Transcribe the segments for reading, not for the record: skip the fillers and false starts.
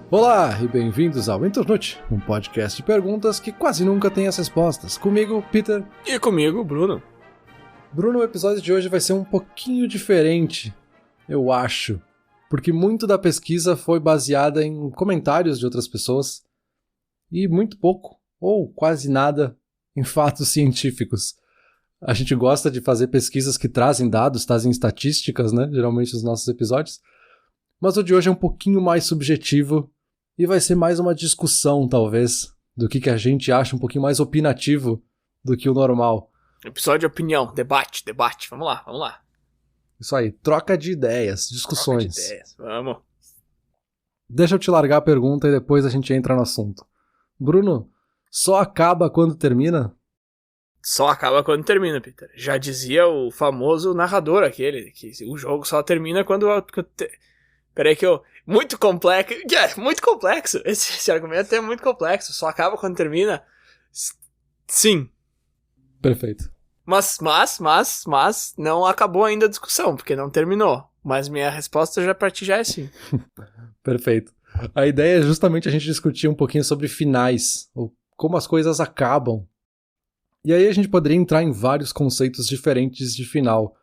Olá e bem-vindos ao Internute, um podcast de perguntas que quase nunca tem as respostas. Comigo, Peter. E comigo, Bruno. Bruno, o episódio de hoje vai ser um pouquinho diferente, eu acho, porque muito da pesquisa foi baseada em comentários de outras pessoas e muito pouco, ou quase nada, em fatos científicos. A gente gosta de fazer pesquisas que trazem dados, trazem estatísticas, né? Geralmente nos nossos episódios. Mas o de hoje é um pouquinho mais subjetivo e vai ser mais uma discussão, talvez, do que a gente acha um pouquinho mais opinativo do que o normal. Episódio de opinião, debate, vamos lá. Isso aí, troca de ideias, discussões. Troca de ideias, vamos. Deixa eu te largar a pergunta e depois a gente entra no assunto. Bruno, só acaba quando termina? Só acaba quando termina, Peter. Já dizia o famoso narrador aquele, que o jogo só termina quando... Peraí que eu... Muito complexo. Esse argumento é muito complexo. Só acaba quando termina? Sim. Perfeito. Mas não acabou ainda a discussão, porque não terminou. Mas minha resposta já pra ti já é sim. Perfeito. A ideia é justamente a gente discutir um pouquinho sobre finais, ou como as coisas acabam. E aí a gente poderia entrar em vários conceitos diferentes de final.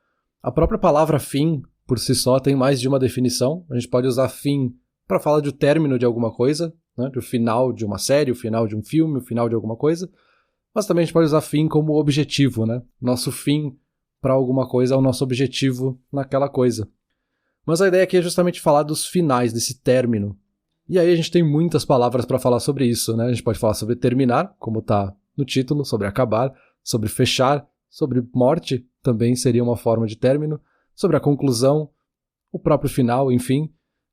A própria palavra fim, por si só, tem mais de uma definição. A gente pode usar fim para falar do término de alguma coisa, né? Do final de uma série, o final de um filme, o final de alguma coisa. Mas também a gente pode usar fim como objetivo, né? Nosso fim para alguma coisa é o nosso objetivo naquela coisa. Mas a ideia aqui é justamente falar dos finais, desse término. E aí a gente tem muitas palavras para falar sobre isso, né? A gente pode falar sobre terminar, como está no título, sobre acabar, sobre fechar, sobre morte, também seria uma forma de término, sobre a conclusão, o próprio final, enfim.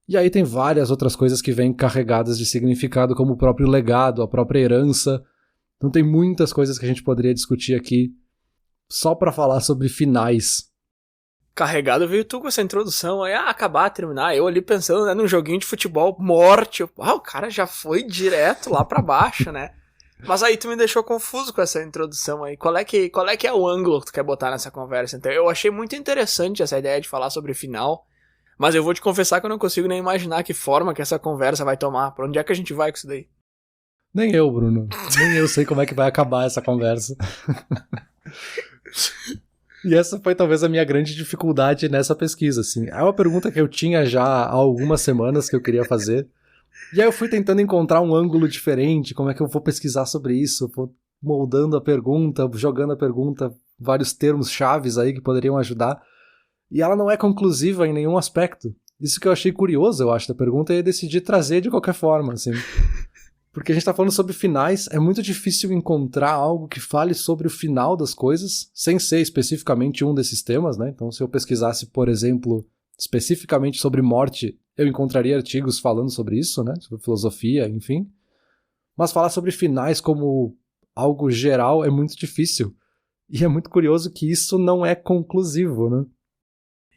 E aí tem várias outras coisas que vêm carregadas de significado, como o próprio legado, a própria herança. Então tem muitas coisas que a gente poderia discutir aqui só para falar sobre finais. Carregado veio tu com essa introdução aí, acabar, terminar. Eu ali pensando, né, num joguinho de futebol, morte. O cara já foi direto lá pra baixo, né? Mas aí tu me deixou confuso com essa introdução aí. Qual é que é o ângulo que tu quer botar nessa conversa? Então, eu achei muito interessante essa ideia de falar sobre final, mas eu vou te confessar que eu não consigo nem imaginar que forma que essa conversa vai tomar. Pra onde é que a gente vai com isso daí? Nem eu, Bruno. Nem eu sei como é que vai acabar essa conversa. E essa foi talvez a minha grande dificuldade nessa pesquisa, assim. É uma pergunta que eu tinha já há algumas semanas que eu queria fazer. E aí eu fui tentando encontrar um ângulo diferente, como é que eu vou pesquisar sobre isso, vou moldando a pergunta, jogando a pergunta, vários termos chaves aí que poderiam ajudar. E ela não é conclusiva em nenhum aspecto. Isso que eu achei curioso, eu acho, da pergunta, e eu decidi trazer de qualquer forma, assim. Porque a gente tá falando sobre finais, é muito difícil encontrar algo que fale sobre o final das coisas, sem ser especificamente um desses temas, né? Então, se eu pesquisasse, por exemplo, especificamente sobre morte, eu encontraria artigos falando sobre isso, né? Sobre filosofia, enfim. Mas falar sobre finais como algo geral é muito difícil. E é muito curioso que isso não é conclusivo, né?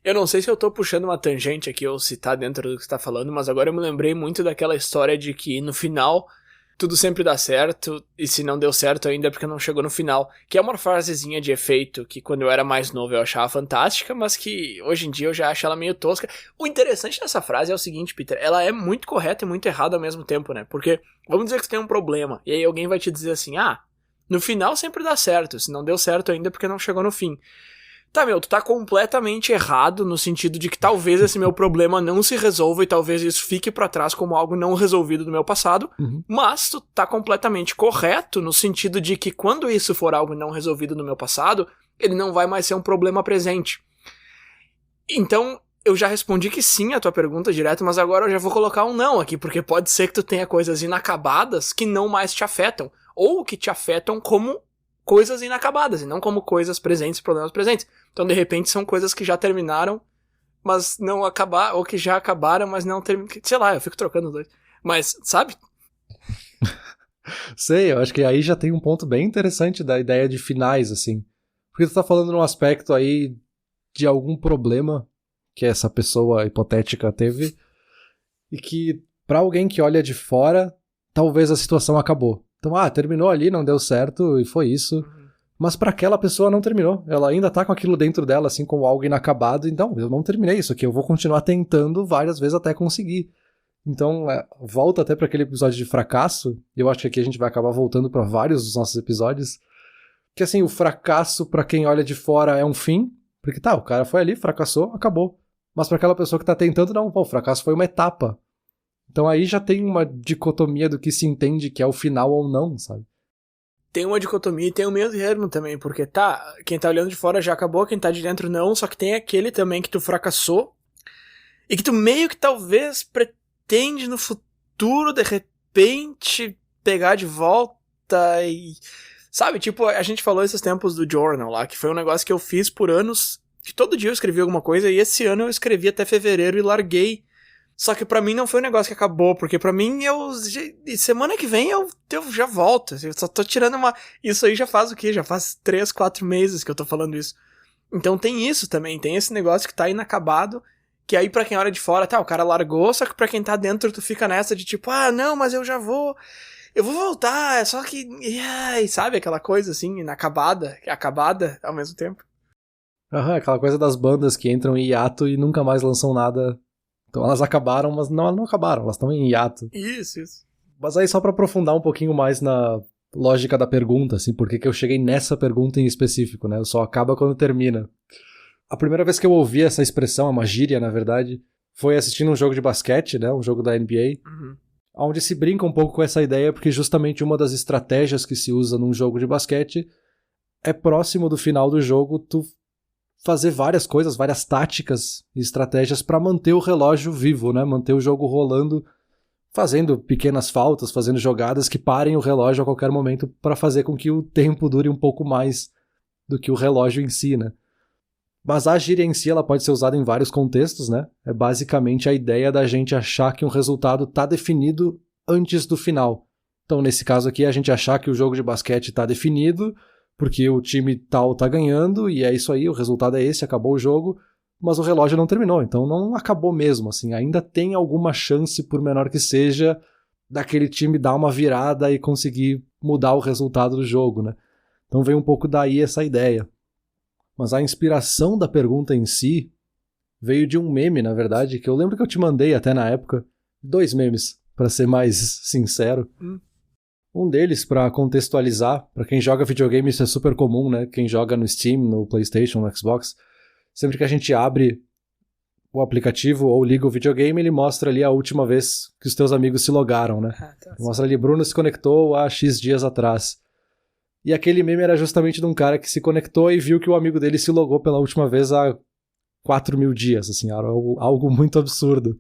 Eu não sei se eu tô puxando uma tangente aqui ou se tá dentro do que você tá falando, mas agora eu me lembrei muito daquela história de que no final tudo sempre dá certo, e se não deu certo ainda é porque não chegou no final. Que é uma frasezinha de efeito que quando eu era mais novo eu achava fantástica, mas que hoje em dia eu já acho ela meio tosca. O interessante dessa frase é o seguinte, Peter, ela é muito correta e muito errada ao mesmo tempo, né? Porque, vamos dizer que você tem um problema, e aí alguém vai te dizer assim, no final sempre dá certo, se não deu certo ainda é porque não chegou no fim. Tá, tu tá completamente errado no sentido de que talvez esse meu problema não se resolva e talvez isso fique pra trás como algo não resolvido do meu passado, mas tu tá completamente correto no sentido de que quando isso for algo não resolvido no meu passado, ele não vai mais ser um problema presente. Então, eu já respondi que sim à tua pergunta direto, mas agora eu já vou colocar um não aqui, porque pode ser que tu tenha coisas inacabadas que não mais te afetam, ou que te afetam como coisas inacabadas, e não como coisas presentes, problemas presentes. Então, de repente, são coisas que já terminaram, mas não acabaram, ou que já acabaram, mas não terminaram. Sei lá, eu fico trocando os dois. Mas, sabe? Sei, eu acho que aí já tem um ponto bem interessante da ideia de finais, assim. Porque tu tá falando num aspecto aí de algum problema que essa pessoa hipotética teve, e que, pra alguém que olha de fora, talvez a situação acabou. Então, terminou ali, não deu certo, e foi isso. Mas pra aquela pessoa não terminou. Ela ainda tá com aquilo dentro dela, assim, como algo inacabado. Então, eu não terminei isso aqui, eu vou continuar tentando várias vezes até conseguir. Então, volta até para aquele episódio de fracasso, e eu acho que aqui a gente vai acabar voltando para vários dos nossos episódios, que assim, o fracasso para quem olha de fora é um fim, porque tá, o cara foi ali, fracassou, acabou. Mas para aquela pessoa que tá tentando, não, pô, o fracasso foi uma etapa. Então aí já tem uma dicotomia do que se entende que é o final ou não, sabe? Tem uma dicotomia e tem um meio termo também, porque tá, quem tá olhando de fora já acabou, quem tá de dentro não, só que tem aquele também que tu fracassou e que tu meio que talvez pretende no futuro, de repente, pegar de volta e... Sabe, tipo, a gente falou esses tempos do journal lá, que foi um negócio que eu fiz por anos, que todo dia eu escrevi alguma coisa, e esse ano eu escrevi até fevereiro e larguei. Só que pra mim não foi um negócio que acabou, porque pra mim semana que vem eu já volto. Eu só tô tirando uma... Isso aí já faz o quê? Já faz 3, 4 meses que eu tô falando isso. Então tem isso também, tem esse negócio que tá inacabado, que aí pra quem olha de fora, tá, o cara largou, só que pra quem tá dentro tu fica nessa de tipo, ah, não, mas eu vou voltar, é só que... E sabe, aquela coisa assim, inacabada, acabada ao mesmo tempo. Aham, aquela coisa das bandas que entram em hiato e nunca mais lançam nada. Então elas acabaram, mas não acabaram, elas estão em hiato. Isso. Mas aí só pra aprofundar um pouquinho mais na lógica da pergunta, assim, por que eu cheguei nessa pergunta em específico, né? Só acaba quando termina. A primeira vez que eu ouvi essa expressão, é uma gíria, na verdade, foi assistindo um jogo de basquete, né? Um jogo da NBA, onde se brinca um pouco com essa ideia, porque justamente uma das estratégias que se usa num jogo de basquete é próximo do final do jogo tu fazer várias coisas, várias táticas e estratégias para manter o relógio vivo, né? Manter o jogo rolando, fazendo pequenas faltas, fazendo jogadas que parem o relógio a qualquer momento para fazer com que o tempo dure um pouco mais do que o relógio em si, né? Mas a gíria em si ela pode ser usada em vários contextos, né? É basicamente a ideia da gente achar que um resultado está definido antes do final. Então, nesse caso aqui, a gente achar que o jogo de basquete está definido porque o time tal tá ganhando e é isso aí, o resultado é esse, acabou o jogo, mas o relógio não terminou, então não acabou mesmo, assim, ainda tem alguma chance, por menor que seja, daquele time dar uma virada e conseguir mudar o resultado do jogo, né? Então vem um pouco daí essa ideia. Mas a inspiração da pergunta em si veio de um meme, na verdade, que eu lembro que eu te mandei até na época, 2 memes, para ser mais sincero. Um deles, para contextualizar, para quem joga videogame isso é super comum, né? Quem joga no Steam, no PlayStation, no Xbox, sempre que a gente abre o aplicativo ou liga o videogame, ele mostra ali a última vez que os teus amigos se logaram, né? Mostra ali, Bruno se conectou há X dias atrás. E aquele meme era justamente de um cara que se conectou e viu que o amigo dele se logou pela última vez há 4.000 dias, assim, era algo muito absurdo.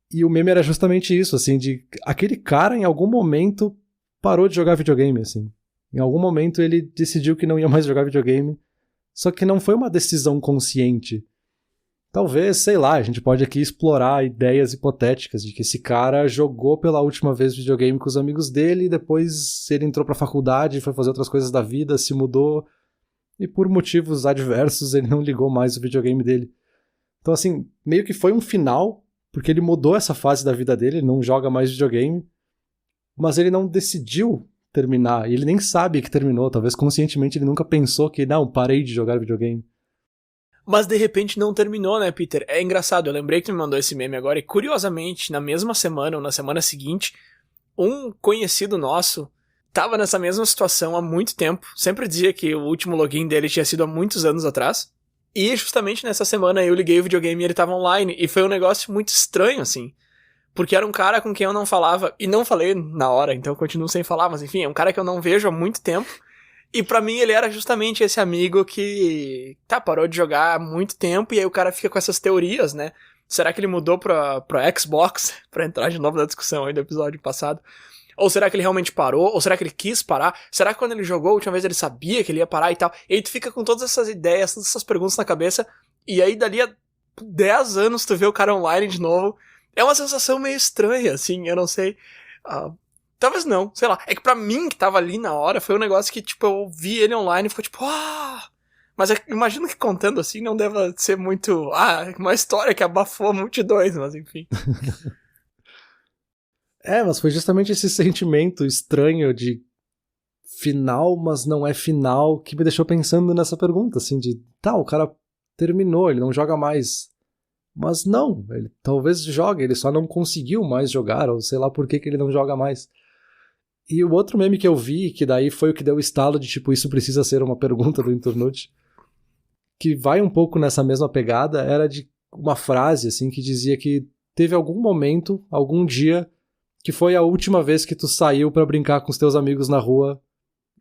E o meme era justamente isso, assim, de aquele cara em algum momento parou de jogar videogame, assim. Em algum momento ele decidiu que não ia mais jogar videogame, só que não foi uma decisão consciente. Talvez, sei lá, a gente pode aqui explorar ideias hipotéticas de que esse cara jogou pela última vez videogame com os amigos dele, e depois ele entrou pra faculdade, foi fazer outras coisas da vida, se mudou, e por motivos adversos ele não ligou mais o videogame dele. Então assim, meio que foi um final, porque ele mudou essa fase da vida dele, ele não joga mais videogame, mas ele não decidiu terminar, e ele nem sabe que terminou, talvez conscientemente ele nunca pensou que, não, parei de jogar videogame. Mas de repente não terminou, né, Peter? É engraçado, eu lembrei que tu me mandou esse meme agora, e curiosamente, na mesma semana ou na semana seguinte, um conhecido nosso tava nessa mesma situação há muito tempo, sempre dizia que o último login dele tinha sido há muitos anos atrás, e justamente nessa semana eu liguei o videogame e ele tava online, e foi um negócio muito estranho, assim. Porque era um cara com quem eu não falava, e não falei na hora, então eu continuo sem falar, mas enfim, é um cara que eu não vejo há muito tempo, e pra mim ele era justamente esse amigo que, parou de jogar há muito tempo, e aí o cara fica com essas teorias, né? Será que ele mudou pra Xbox, pra entrar de novo na discussão aí do episódio passado? Ou será que ele realmente parou? Ou será que ele quis parar? Será que quando ele jogou a última vez ele sabia que ele ia parar e tal? E aí tu fica com todas essas ideias, todas essas perguntas na cabeça, e aí dali a 10 anos tu vê o cara online de novo. É uma sensação meio estranha, assim, eu não sei. Talvez não, sei lá. É que pra mim, que tava ali na hora, foi um negócio que, tipo, eu vi ele online e ficou tipo, Mas imagino que contando assim não deva ser muito... uma história que abafou multidões, mas enfim. Mas foi justamente esse sentimento estranho de final, mas não é final, que me deixou pensando nessa pergunta, assim, de, o cara terminou, ele não joga mais. Mas não, ele talvez jogue, ele só não conseguiu mais jogar, ou sei lá por que ele não joga mais. E o outro meme que eu vi, que daí foi o que deu o estalo de tipo, isso precisa ser uma pergunta do Internute, que vai um pouco nessa mesma pegada, era de uma frase assim que dizia que teve algum momento, algum dia, que foi a última vez que tu saiu pra brincar com os teus amigos na rua,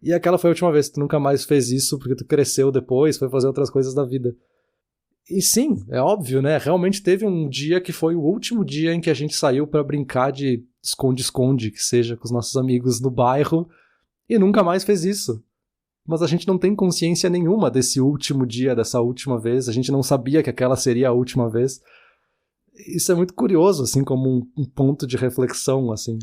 e aquela foi a última vez, tu nunca mais fez isso porque tu cresceu depois, foi fazer outras coisas da vida. E sim, é óbvio, né? Realmente teve um dia que foi o último dia em que a gente saiu pra brincar de esconde-esconde, que seja com os nossos amigos no bairro, e nunca mais fez isso. Mas a gente não tem consciência nenhuma desse último dia, dessa última vez, a gente não sabia que aquela seria a última vez. Isso é muito curioso, assim, como um ponto de reflexão, assim.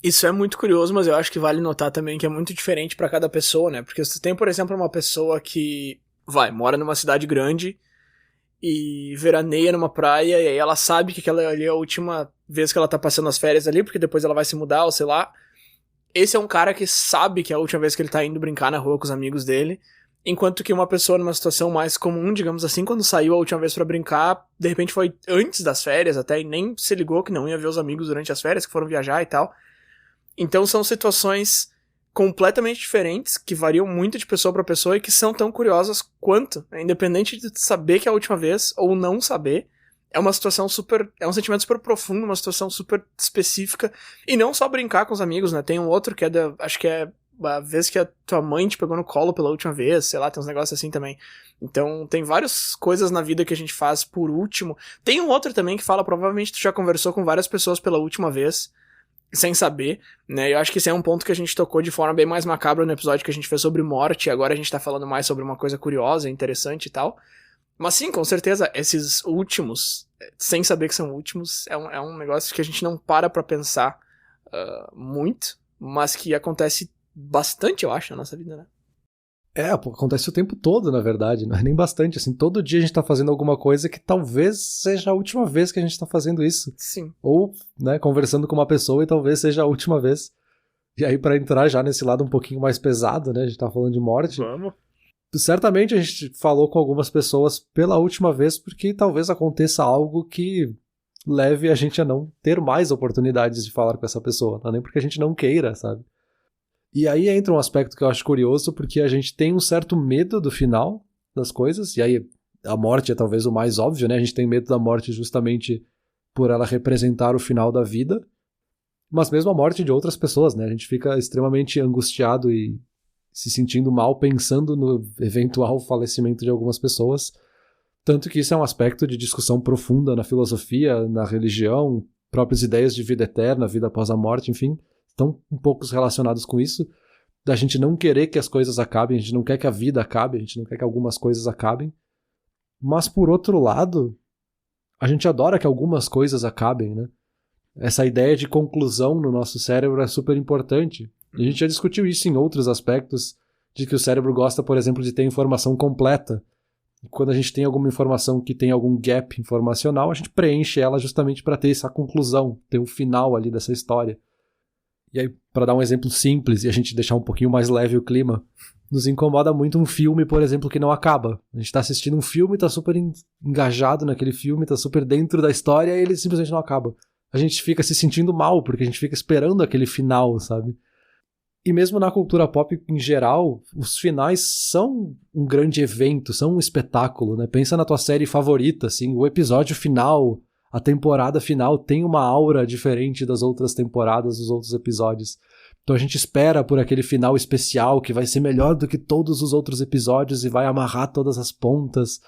Isso é muito curioso, mas eu acho que vale notar também que é muito diferente pra cada pessoa, né? Porque você tem, por exemplo, uma pessoa que, mora numa cidade grande e veraneia numa praia, e aí ela sabe que aquela ali é a última vez que ela tá passando as férias ali, porque depois ela vai se mudar, ou sei lá. Esse é um cara que sabe que é a última vez que ele tá indo brincar na rua com os amigos dele, enquanto que uma pessoa numa situação mais comum, digamos assim, quando saiu a última vez pra brincar, de repente foi antes das férias até, e nem se ligou que não ia ver os amigos durante as férias, que foram viajar e tal. Então são situações completamente diferentes, que variam muito de pessoa pra pessoa e que são tão curiosas quanto, né? Independente de saber que é a última vez ou não saber, é uma situação super, é um sentimento super profundo, uma situação super específica, e não só brincar com os amigos, né? Tem um outro que é acho que é a vez que a tua mãe te pegou no colo pela última vez, sei lá, tem uns negócios assim também. Então tem várias coisas na vida que a gente faz por último. Tem um outro também que fala, provavelmente tu já conversou com várias pessoas pela última vez, sem saber, né? Eu acho que esse é um ponto que a gente tocou de forma bem mais macabra no episódio que a gente fez sobre morte, e agora a gente tá falando mais sobre uma coisa curiosa, interessante e tal. Mas sim, com certeza, esses últimos, sem saber que são últimos, é um negócio que a gente não para pra pensar muito, mas que acontece bastante, eu acho, na nossa vida, né? Acontece o tempo todo, na verdade, não é nem bastante, assim, todo dia a gente tá fazendo alguma coisa que talvez seja a última vez que a gente tá fazendo isso. Sim. Ou, né, conversando com uma pessoa e talvez seja a última vez. E aí, pra entrar já nesse lado um pouquinho mais pesado, né, a gente tá falando de morte. Vamos. Certamente a gente falou com algumas pessoas pela última vez porque talvez aconteça algo que leve a gente a não ter mais oportunidades de falar com essa pessoa, não é nem porque a gente não queira, sabe? E aí entra um aspecto que eu acho curioso, porque a gente tem um certo medo do final das coisas, e aí a morte é talvez o mais óbvio, né? A gente tem medo da morte justamente por ela representar o final da vida, mas mesmo a morte de outras pessoas, né? A gente fica extremamente angustiado e se sentindo mal pensando no eventual falecimento de algumas pessoas, tanto que isso é um aspecto de discussão profunda na filosofia, na religião, próprias ideias de vida eterna, vida após a morte, enfim, estão um pouco relacionados com isso, da gente não querer que as coisas acabem, a gente não quer que a vida acabe, a gente não quer que algumas coisas acabem, mas por outro lado, a gente adora que algumas coisas acabem, né? Essa ideia de conclusão no nosso cérebro é super importante. E a gente já discutiu isso em outros aspectos, de que o cérebro gosta, por exemplo, de ter informação completa. E quando a gente tem alguma informação que tem algum gap informacional, a gente preenche ela justamente para ter essa conclusão, ter um final ali dessa história. E aí, para dar um exemplo simples e a gente deixar um pouquinho mais leve o clima, nos incomoda muito um filme, por exemplo, que não acaba. A gente tá assistindo um filme, tá super engajado naquele filme, tá super dentro da história e ele simplesmente não acaba. A gente fica se sentindo mal, porque a gente fica esperando aquele final, sabe? E mesmo na cultura pop em geral, os finais são um grande evento, são um espetáculo, né? Pensa na tua série favorita, assim, o episódio final, a temporada final tem uma aura diferente das outras temporadas, dos outros episódios. Então a gente espera por aquele final especial que vai ser melhor do que todos os outros episódios e vai amarrar todas as pontas.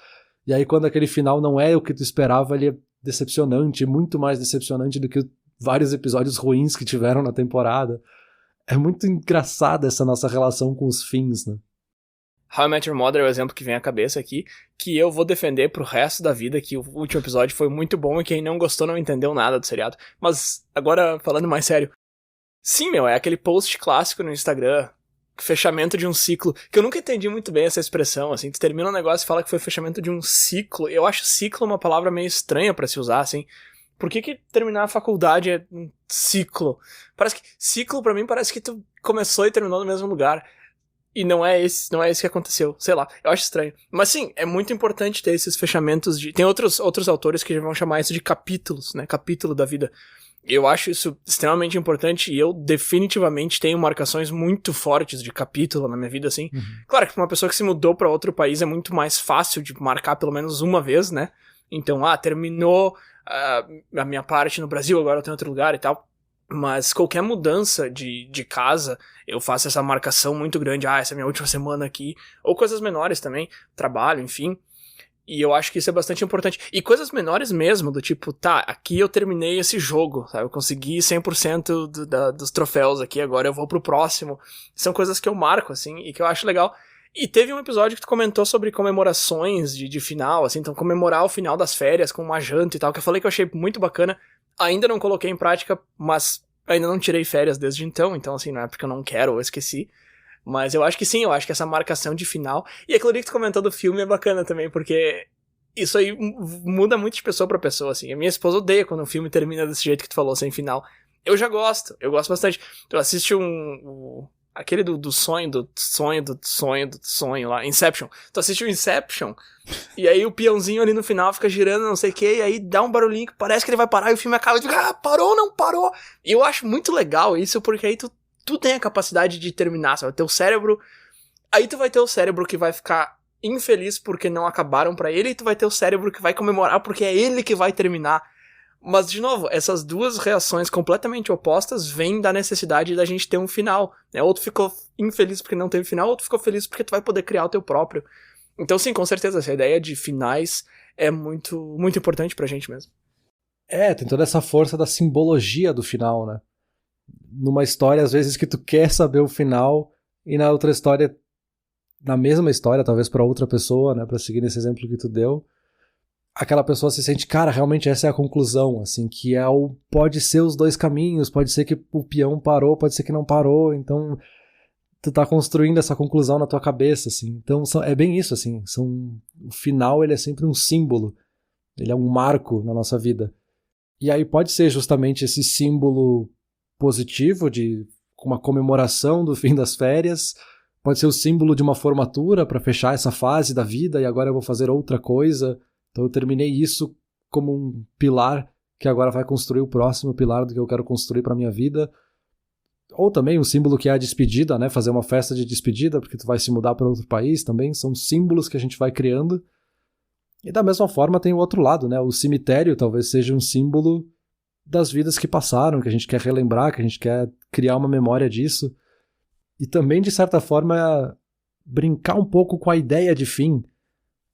E aí quando aquele final não é o que tu esperava, ele é decepcionante, muito mais decepcionante do que vários episódios ruins que tiveram na temporada. É muito engraçada essa nossa relação com os fins, né? How I Met Your Mother é o exemplo que vem à cabeça aqui, que eu vou defender pro resto da vida, que o último episódio foi muito bom e quem não gostou não entendeu nada do seriado. Mas, agora, falando mais sério, sim, é aquele post clássico no Instagram, fechamento de um ciclo, que eu nunca entendi muito bem essa expressão, assim, tu termina um negócio e fala que foi fechamento de um ciclo. Eu acho ciclo uma palavra meio estranha pra se usar, assim. Por que terminar a faculdade é um ciclo? Parece que ciclo pra mim parece que tu começou e terminou no mesmo lugar. E não é esse que aconteceu. Sei lá, eu acho estranho. Mas sim, é muito importante ter esses fechamentos de... Tem outros autores que vão chamar isso de capítulos, né? Capítulo da vida. Eu acho isso extremamente importante e eu definitivamente tenho marcações muito fortes de capítulo na minha vida, assim. Claro que pra uma pessoa que se mudou pra outro país é muito mais fácil de marcar pelo menos uma vez, né? Então, terminou a minha parte no Brasil, agora eu tenho outro lugar e tal. Mas qualquer mudança de casa, eu faço essa marcação muito grande. Essa é a minha última semana aqui. Ou coisas menores também, trabalho, enfim. E eu acho que isso é bastante importante. E coisas menores mesmo, do tipo, aqui eu terminei esse jogo, sabe? Eu consegui 100% dos troféus aqui, agora eu vou pro próximo. São coisas que eu marco, assim, e que eu acho legal. E teve um episódio que tu comentou sobre comemorações de final, assim, então comemorar o final das férias com uma janta e tal, que eu falei que eu achei muito bacana. Ainda não coloquei em prática, mas ainda não tirei férias desde então assim, não é porque eu não quero ou esqueci. Mas eu acho que sim, eu acho que essa marcação de final... E aquilo ali que tu comentou do filme é bacana também, porque isso aí muda muito de pessoa pra pessoa, assim. A minha esposa odeia quando um filme termina desse jeito que tu falou, sem final. Eu já gosto, eu gosto bastante. Tu assiste aquele do sonho lá, Inception. Tu assiste o Inception, e aí o peãozinho ali no final fica girando, não sei o que, e aí dá um barulhinho que parece que ele vai parar, e o filme acaba e fica, parou, não parou. E eu acho muito legal isso, porque aí tu tem a capacidade de terminar, sabe? O teu cérebro... Aí tu vai ter o cérebro que vai ficar infeliz porque não acabaram pra ele, e tu vai ter o cérebro que vai comemorar porque é ele que vai terminar. Mas, de novo, essas duas reações completamente opostas vêm da necessidade da gente ter um final, né? Ou tu ficou infeliz porque não teve final, ou tu ficou feliz porque tu vai poder criar o teu próprio. Então, sim, com certeza, essa ideia de finais é muito, muito importante pra gente mesmo. Tem toda essa força da simbologia do final, né? Numa história, às vezes, que tu quer saber o final, e na outra história, na mesma história, talvez pra outra pessoa, né, pra seguir nesse exemplo que tu deu, aquela pessoa se sente, cara, realmente essa é a conclusão, assim, que pode ser os dois caminhos, pode ser que o peão parou, pode ser que não parou, então tu tá construindo essa conclusão na tua cabeça, assim. Então é bem isso, assim, o final ele é sempre um símbolo, ele é um marco na nossa vida. E aí pode ser justamente esse símbolo positivo de uma comemoração do fim das férias, pode ser o símbolo de uma formatura para fechar essa fase da vida e agora eu vou fazer outra coisa, então eu terminei isso como um pilar que agora vai construir o próximo pilar do que eu quero construir para minha vida. Ou também um símbolo que é a despedida, né? Fazer uma festa de despedida porque tu vai se mudar para outro país também, são símbolos que a gente vai criando. E da mesma forma tem o outro lado, né? O cemitério talvez seja um símbolo das vidas que passaram, que a gente quer relembrar, que a gente quer criar uma memória disso. E também, de certa forma, brincar um pouco com a ideia de fim,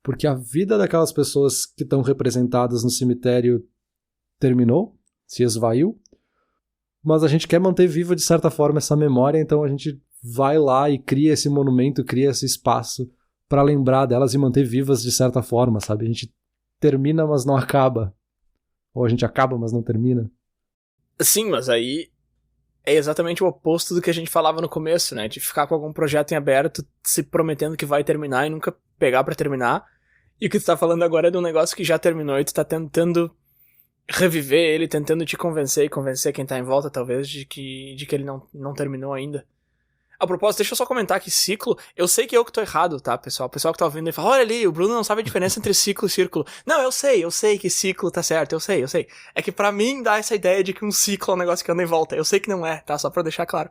porque a vida daquelas pessoas que estão representadas no cemitério terminou, se esvaiu, mas a gente quer manter viva, de certa forma, essa memória, então a gente vai lá e cria esse monumento, cria esse espaço para lembrar delas e manter vivas de certa forma, sabe? A gente termina, mas não acaba. Ou a gente acaba, mas não termina. Sim, mas aí é exatamente o oposto do que a gente falava no começo, né? De ficar com algum projeto em aberto, se prometendo que vai terminar e nunca pegar pra terminar. E o que tu tá falando agora é de um negócio que já terminou e tu tá tentando reviver ele, tentando te convencer e convencer quem tá em volta, talvez, de que ele não terminou ainda. A propósito, deixa eu só comentar que ciclo... Eu sei que eu que tô errado, tá, pessoal? O pessoal que tá ouvindo e fala, olha ali, o Bruno não sabe a diferença entre ciclo e círculo. Não, eu sei que ciclo tá certo, eu sei. É que pra mim dá essa ideia de que um ciclo é um negócio que anda em volta. Eu sei que não é, tá? Só pra deixar claro.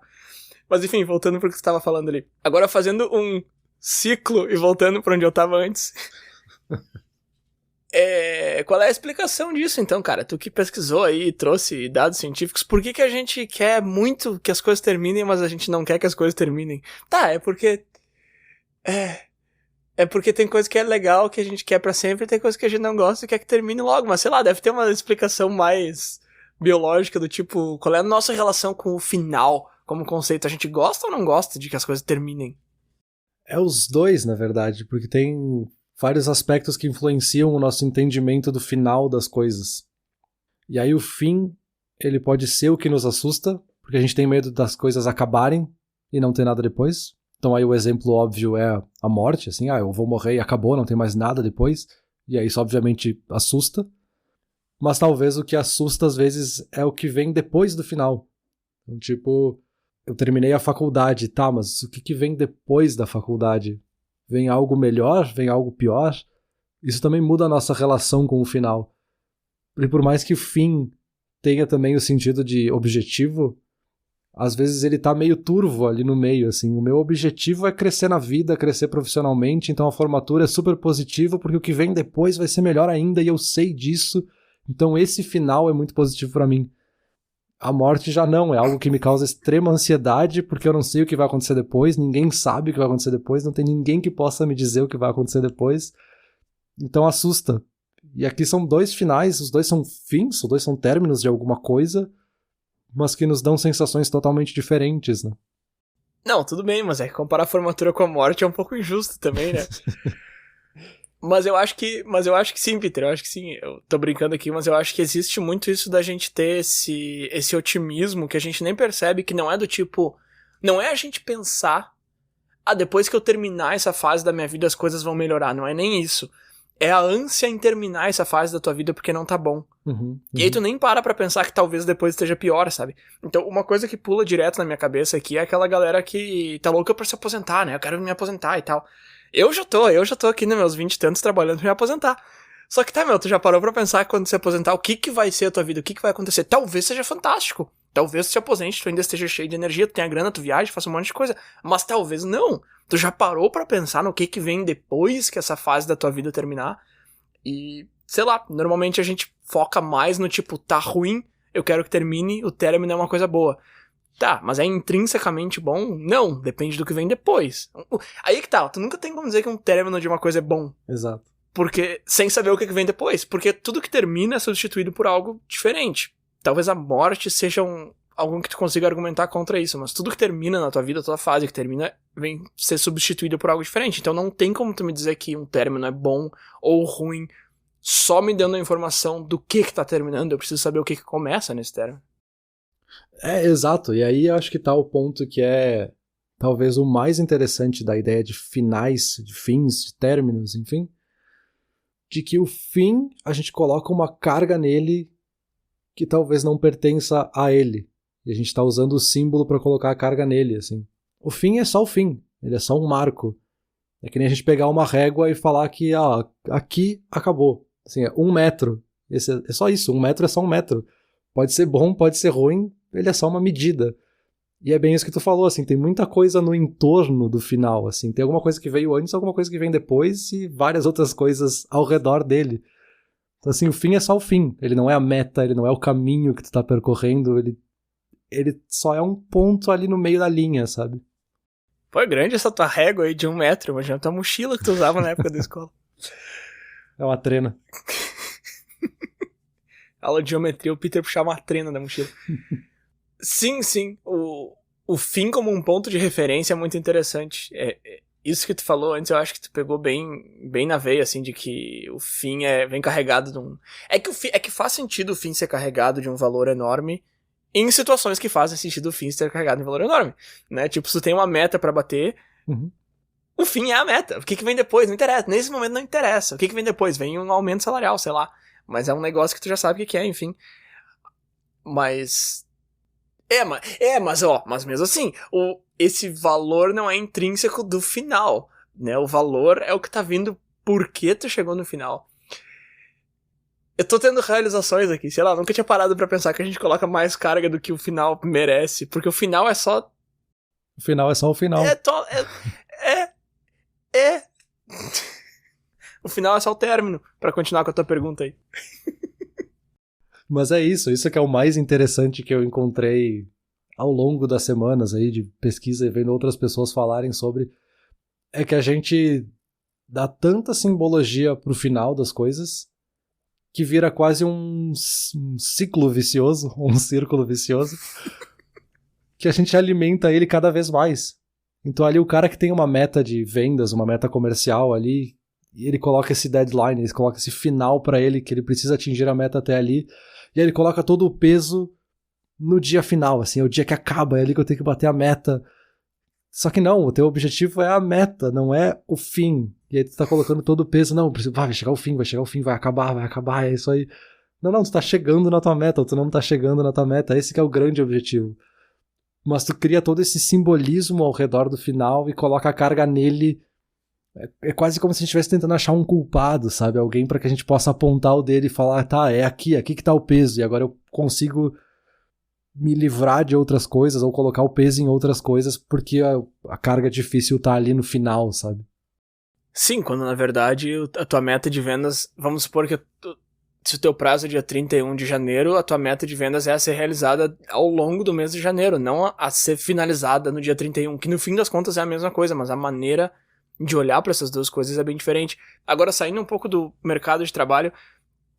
Mas enfim, voltando pro que você tava falando ali. Agora fazendo um ciclo e voltando pra onde eu tava antes... Qual é a explicação disso, então, cara? Tu que pesquisou aí, trouxe dados científicos, por que a gente quer muito que as coisas terminem, mas a gente não quer que as coisas terminem? Tá, é porque... É porque tem coisa que é legal, que a gente quer pra sempre, e tem coisa que a gente não gosta e quer que termine logo, mas sei lá, deve ter uma explicação mais biológica do tipo, qual é a nossa relação com o final como conceito? A gente gosta ou não gosta de que as coisas terminem? É os dois, na verdade, porque tem vários aspectos que influenciam o nosso entendimento do final das coisas. E aí o fim, ele pode ser o que nos assusta, porque a gente tem medo das coisas acabarem e não ter nada depois. Então aí o exemplo óbvio é a morte, assim, eu vou morrer e acabou, não tem mais nada depois. E aí isso obviamente assusta. Mas talvez o que assusta às vezes é o que vem depois do final. Então tipo, eu terminei a faculdade, tá, mas o que vem depois da faculdade? Vem algo melhor? Vem algo pior? Isso também muda a nossa relação com o final. E por mais que o fim tenha também o sentido de objetivo, às vezes ele tá meio turvo ali no meio, assim. O meu objetivo é crescer na vida, crescer profissionalmente, então a formatura é super positiva, porque o que vem depois vai ser melhor ainda, e eu sei disso. Então esse final é muito positivo pra mim. A morte já não, é algo que me causa extrema ansiedade, porque eu não sei o que vai acontecer depois, ninguém sabe o que vai acontecer depois, não tem ninguém que possa me dizer o que vai acontecer depois. Então assusta. E aqui são 2 finais, os 2 são fins, os 2 são términos de alguma coisa, mas que nos dão sensações totalmente diferentes, né? Não, tudo bem, mas é que comparar a formatura com a morte é um pouco injusto também, né? Mas eu acho que sim, Peter, eu acho que sim. Eu tô brincando aqui, mas eu acho que existe muito isso da gente ter esse otimismo que a gente nem percebe, que não é do tipo... Não é a gente pensar, depois que eu terminar essa fase da minha vida as coisas vão melhorar, não é nem isso. É a ânsia em terminar essa fase da tua vida porque não tá bom. E aí tu nem pra pensar que talvez depois esteja pior, sabe? Então uma coisa que pula direto na minha cabeça aqui é aquela galera que tá louca pra se aposentar, né? Eu quero me aposentar e tal. Eu já tô aqui nos meus 20 e tantos trabalhando pra me aposentar. Só que tá, tu já parou pra pensar que quando se aposentar, o que vai ser a tua vida? O que vai acontecer? Talvez seja fantástico. Talvez tu se aposente, tu ainda esteja cheio de energia, tu tenha grana, tu viaja, faça um monte de coisa. Mas talvez não. Tu já parou pra pensar no que vem depois que essa fase da tua vida terminar? E, sei lá, normalmente a gente foca mais no tipo, tá ruim, eu quero que termine, o término é uma coisa boa. Tá, mas é intrinsecamente bom? Não, depende do que vem depois. Aí que tá, tu nunca tem como dizer que um término de uma coisa é bom. Exato. Porque, sem saber o que vem depois. Porque tudo que termina é substituído por algo diferente. Talvez a morte seja algo que tu consiga argumentar contra isso, mas tudo que termina na tua vida, toda fase que termina, vem ser substituído por algo diferente. Então não tem como tu me dizer que um término é bom ou ruim, só me dando a informação do que tá terminando. Eu preciso saber o que começa nesse término. Exato. E aí eu acho que tá o ponto que é talvez o mais interessante da ideia de finais, de fins, de términos, enfim, de que o fim, a gente coloca uma carga nele que talvez não pertença a ele. E a gente tá usando o símbolo pra colocar a carga nele, assim. O fim é só o fim, ele é só um marco. É que nem a gente pegar uma régua e falar que, aqui acabou. Assim, é 1 metro. É só isso, 1 metro é só 1 metro. Pode ser bom, pode ser ruim, ele é só uma medida. E é bem isso que tu falou, assim, tem muita coisa no entorno do final, assim. Tem alguma coisa que veio antes, alguma coisa que vem depois e várias outras coisas ao redor dele. Então, assim, o fim é só o fim. Ele não é a meta, ele não é o caminho que tu tá percorrendo, ele só é um ponto ali no meio da linha, sabe? Pô, é grande essa tua régua aí de 1 metro, imagina a tua mochila que tu usava na época da escola. É uma trena. Aula de geometria, o Peter puxava uma trena da mochila. Sim, o fim como um ponto de referência é muito interessante. Isso que tu falou antes, eu acho que tu pegou bem na veia, assim, de que o fim vem carregado de um... É que faz sentido o fim ser carregado de um valor enorme em situações que fazem sentido o fim ser carregado de um valor enorme, né? Tipo, se tu tem uma meta pra bater, o fim é a meta. O que vem depois? Não interessa. Nesse momento não interessa. O que vem depois? Vem um aumento salarial, sei lá. Mas é um negócio que tu já sabe o que é, enfim. Mas mesmo assim, esse valor não é intrínseco do final, né? O valor é o que tá vindo porque tu chegou no final. Eu tô tendo realizações aqui, sei lá, nunca tinha parado pra pensar que a gente coloca mais carga do que o final merece, porque o final é só... O final é só o final. O final é só o término, pra continuar com a tua pergunta aí. Mas é isso que é o mais interessante que eu encontrei ao longo das semanas aí de pesquisa e vendo outras pessoas falarem sobre, é que a gente dá tanta simbologia pro final das coisas que vira quase um ciclo vicioso, um círculo vicioso, que a gente alimenta ele cada vez mais. Então ali o cara que tem uma meta de vendas, uma meta comercial ali, e ele coloca esse deadline, ele coloca esse final pra ele, que ele precisa atingir a meta até ali, e aí ele coloca todo o peso no dia final, assim, é o dia que acaba, é ali que eu tenho que bater a meta. Só que não, o teu objetivo é a meta, não é o fim. E aí tu tá colocando todo o peso, não, vai chegar o fim, vai acabar, é isso aí. Não, tu tá chegando na tua meta, ou tu não tá chegando na tua meta, esse que é o grande objetivo. mas tu cria todo esse simbolismo ao redor do final e coloca a carga nele. É quase como se a gente estivesse tentando achar um culpado, sabe? Alguém pra que a gente possa apontar o dedo e falar, tá, é aqui que tá o peso, e agora eu consigo me livrar de outras coisas ou colocar o peso em outras coisas porque a carga difícil tá ali no final, sabe? Sim, quando na verdade a tua meta de vendas, vamos supor que se o teu prazo é dia 31 de janeiro, a tua meta de vendas é a ser realizada ao longo do mês de janeiro, não a ser finalizada no dia 31, que no fim das contas é a mesma coisa, mas a maneira de olhar para essas duas coisas é bem diferente. Agora, saindo um pouco do mercado de trabalho,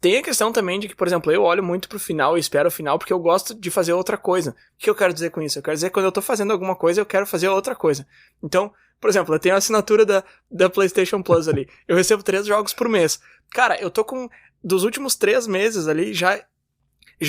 tem a questão também de que, por exemplo, eu olho muito pro final e espero o final porque eu gosto de fazer outra coisa. O que eu quero dizer com isso? Eu quero dizer que quando eu tô fazendo alguma coisa, eu quero fazer outra coisa. Então, por exemplo, eu tenho a assinatura da PlayStation Plus ali. Eu recebo 3 jogos por mês. Cara, eu tô com... Dos últimos 3 meses ali, já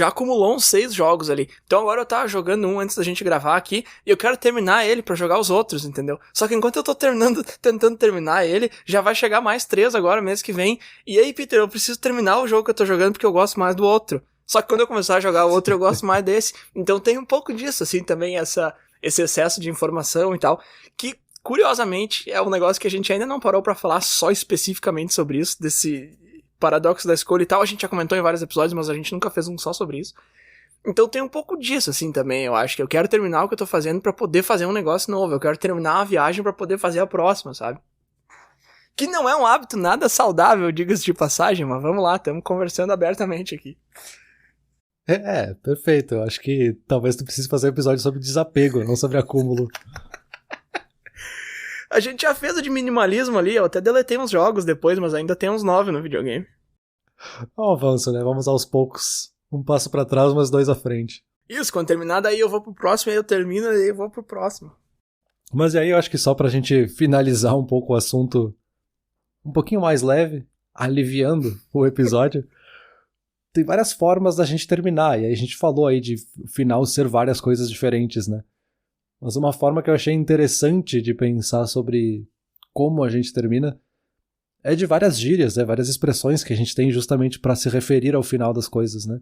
acumulou uns 6 jogos ali. Então agora eu tava jogando um antes da gente gravar aqui e eu quero terminar ele pra jogar os outros, entendeu? Só que enquanto eu tô tentando terminar ele, já vai chegar mais 3 agora, mês que vem. E aí, Peter, eu preciso terminar o jogo que eu tô jogando porque eu gosto mais do outro. Só que quando eu começar a jogar o outro, eu gosto mais desse. Então tem um pouco disso, assim, também esse excesso de informação e tal, que curiosamente é um negócio que a gente ainda não parou pra falar só especificamente sobre isso, desse paradoxo da escolha e tal. A gente já comentou em vários episódios, mas a gente nunca fez um só sobre isso. Então tem um pouco disso, assim, também, eu acho que eu quero terminar o que eu tô fazendo pra poder fazer um negócio novo, eu quero terminar a viagem pra poder fazer a próxima, sabe? Que não é um hábito nada saudável, diga-se de passagem, mas vamos lá, estamos conversando abertamente aqui. Perfeito, eu acho que talvez tu precise fazer um episódio sobre desapego, não sobre acúmulo. A gente já fez o de minimalismo ali, eu até deletei uns jogos depois, mas ainda tem uns 9 no videogame. É um avanço, né? Vamos aos poucos. Um passo pra trás, mas 2 à frente. Isso, quando terminar, daí eu vou pro próximo, aí eu termino, e aí eu vou pro próximo. Mas aí eu acho que só pra gente finalizar um pouco o assunto um pouquinho mais leve, aliviando o episódio, tem várias formas da gente terminar, e aí a gente falou aí de o final ser várias coisas diferentes, né? Mas uma forma que eu achei interessante de pensar sobre como a gente termina é de várias gírias, né? Várias expressões que a gente tem justamente para se referir ao final das coisas, né?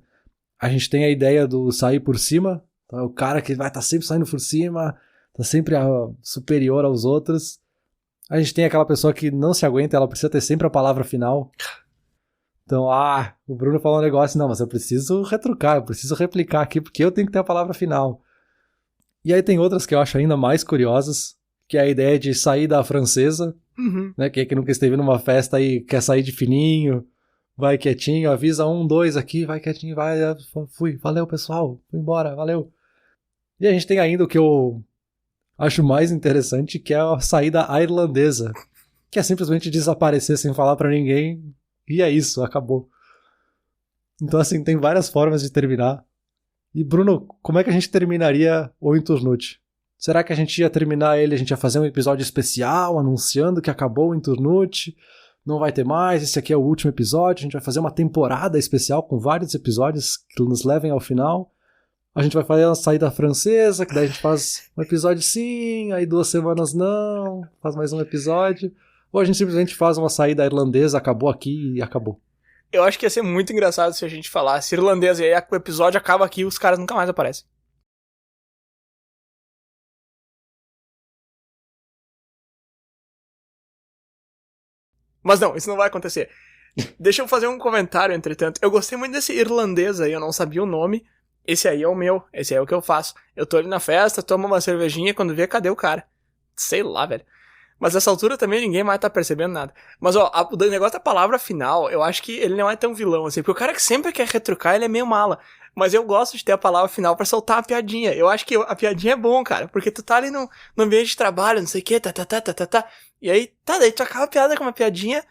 A gente tem a ideia do sair por cima, então é o cara que vai estar sempre saindo por cima, tá sempre superior aos outros. A gente tem aquela pessoa que não se aguenta, ela precisa ter sempre a palavra final. Então, o Bruno falou um negócio, não, mas eu preciso retrucar, eu preciso replicar aqui, porque eu tenho que ter a palavra final. E aí tem outras que eu acho ainda mais curiosas, que é a ideia de sair da francesa, né? Quem é que nunca esteve numa festa e quer sair de fininho, vai quietinho, avisa 1, 2 aqui, vai quietinho, vai, fui, valeu pessoal, fui embora, valeu. E a gente tem ainda o que eu acho mais interessante, que é a saída irlandesa, que é simplesmente desaparecer sem falar pra ninguém, e é isso, acabou. Então assim, tem várias formas de terminar. E Bruno, como é que a gente terminaria o Inturnute? Será que a gente ia terminar ele, a gente ia fazer um episódio especial anunciando que acabou o Inturnute, não vai ter mais, esse aqui é o último episódio, a gente vai fazer uma temporada especial com vários episódios que nos levem ao final. A gente vai fazer a saída francesa, que daí a gente faz um episódio sim, aí 2 semanas não, faz mais um episódio. Ou a gente simplesmente faz uma saída irlandesa, acabou aqui e acabou. Eu acho que ia ser muito engraçado se a gente falasse irlandês e aí o episódio acaba aqui e os caras nunca mais aparecem. Mas não, isso não vai acontecer. Deixa eu fazer um comentário, entretanto. Eu gostei muito desse irlandês aí, eu não sabia o nome. Esse aí é o meu, esse aí é o que eu faço. Eu tô ali na festa, tomo uma cervejinha, quando vê, cadê o cara? Sei lá, velho. Mas nessa altura também ninguém mais tá percebendo nada. Mas ó, o negócio da palavra final, eu acho que ele não é tão vilão assim. Porque o cara que sempre quer retrucar, ele é meio mala. Mas eu gosto de ter a palavra final pra soltar a piadinha. Eu acho que a piadinha é bom, cara. Porque tu tá ali no ambiente de trabalho, não sei o que, tá. E aí, daí tu acaba a piada com uma piadinha,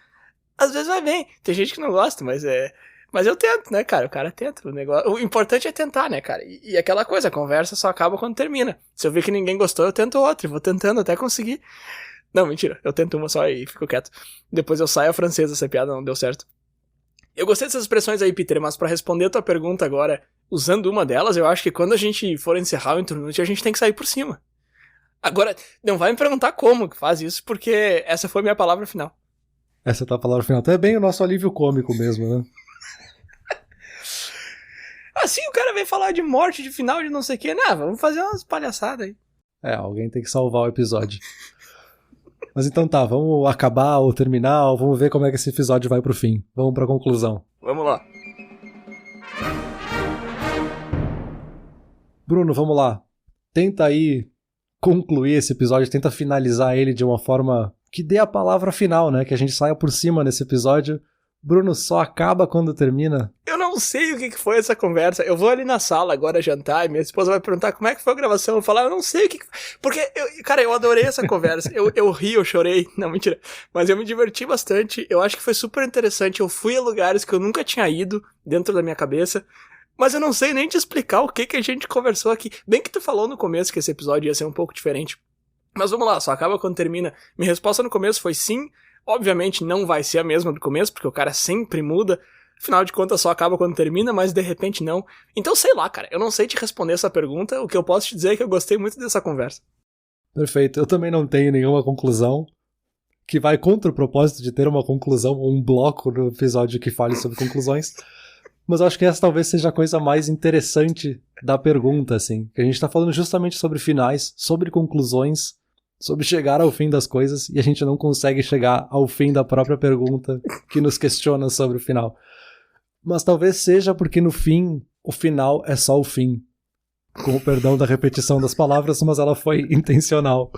às vezes vai bem. Tem gente que não gosta, mas eu tento, né, cara? O cara tenta. O importante é tentar, né, cara? E aquela coisa, a conversa só acaba quando termina. Se eu ver que ninguém gostou, eu tento outra. E vou tentando até conseguir. Não, mentira. Eu tento uma só e fico quieto. Depois eu saio a francesa, essa piada não deu certo. Eu gostei dessas expressões aí, Peter, mas pra responder a tua pergunta agora, usando uma delas, eu acho que quando a gente for encerrar o Inturnute, a gente tem que sair por cima. Agora, não vai me perguntar como que faz isso, porque essa foi a minha palavra final. Essa é a tua palavra final. Então é bem o nosso alívio cômico mesmo, né? assim o cara vem falar de morte, de final, de não sei o que? Não, vamos fazer umas palhaçadas aí. Alguém tem que salvar o episódio. Mas então tá, vamos acabar ou terminar, ou vamos ver como é que esse episódio vai pro fim. Vamos pra conclusão. Vamos lá. Bruno, vamos lá. Tenta aí concluir esse episódio, tenta finalizar ele de uma forma que dê a palavra final, né? Que a gente saia por cima nesse episódio. Bruno, só acaba quando termina? Eu não sei o que foi essa conversa. Eu vou ali na sala agora jantar e minha esposa vai perguntar como é que foi a gravação. Eu vou falar, eu não sei o que foi. Porque, eu adorei essa conversa. Eu ri, eu chorei. Não, mentira. Mas eu me diverti bastante. Eu acho que foi super interessante. Eu fui a lugares que eu nunca tinha ido dentro da minha cabeça. Mas eu não sei nem te explicar o que a gente conversou aqui. Bem que tu falou no começo que esse episódio ia ser um pouco diferente. Mas vamos lá, só acaba quando termina. Minha resposta no começo foi sim. Obviamente não vai ser a mesma do começo, porque o cara sempre muda. Afinal de contas, só acaba quando termina, mas de repente não. Então, sei lá, cara, eu não sei te responder essa pergunta. O que eu posso te dizer é que eu gostei muito dessa conversa. Perfeito. Eu também não tenho nenhuma conclusão que vai contra o propósito de ter uma conclusão, um bloco no episódio que fale sobre conclusões. Mas eu acho que essa talvez seja a coisa mais interessante da pergunta, assim. Que a gente tá falando justamente sobre finais, sobre conclusões, sobre chegar ao fim das coisas, e a gente não consegue chegar ao fim da própria pergunta que nos questiona sobre o final. Mas talvez seja porque no fim, o final é só o fim. Com o perdão da repetição das palavras, mas ela foi intencional.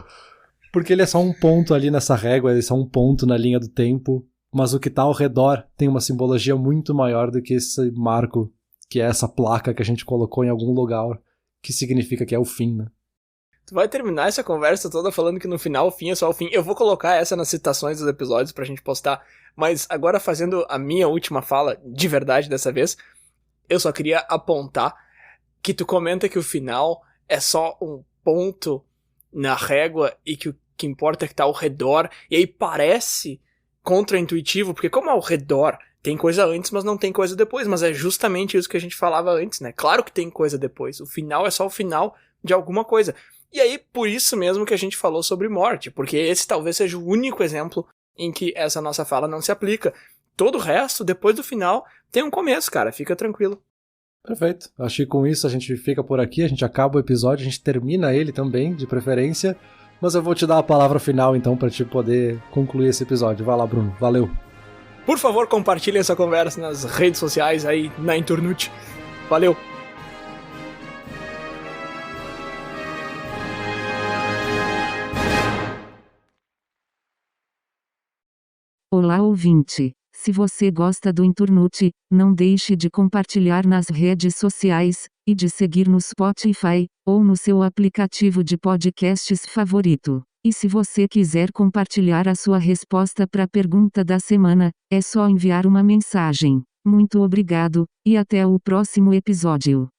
Porque ele é só um ponto ali nessa régua, ele é só um ponto na linha do tempo, mas o que tá ao redor tem uma simbologia muito maior do que esse marco, que é essa placa que a gente colocou em algum lugar, que significa que é o fim, né? Tu vai terminar essa conversa toda falando que no final o fim é só o fim. Eu vou colocar essa nas citações dos episódios pra gente postar. Mas agora fazendo a minha última fala, de verdade dessa vez, eu só queria apontar que tu comenta que o final é só um ponto na régua e que o que importa é que tá ao redor. E aí parece contraintuitivo, porque como ao redor tem coisa antes, mas não tem coisa depois. Mas é justamente isso que a gente falava antes, né? Claro que tem coisa depois. O final é só o final de alguma coisa. E aí, por isso mesmo que a gente falou sobre morte, porque esse talvez seja o único exemplo em que essa nossa fala não se aplica. Todo o resto, depois do final, tem um começo, cara, fica tranquilo. Perfeito. Acho que com isso a gente fica por aqui, a gente acaba o episódio, a gente termina ele também, de preferência, mas eu vou te dar a palavra final então pra te poder concluir esse episódio. Vai lá, Bruno. Valeu. Por favor, compartilhe essa conversa nas redes sociais aí, na Inturnute. Valeu. Olá ouvinte, se você gosta do Inturnute, não deixe de compartilhar nas redes sociais, e de seguir no Spotify, ou no seu aplicativo de podcasts favorito. E se você quiser compartilhar a sua resposta para a pergunta da semana, é só enviar uma mensagem. Muito obrigado, e até o próximo episódio.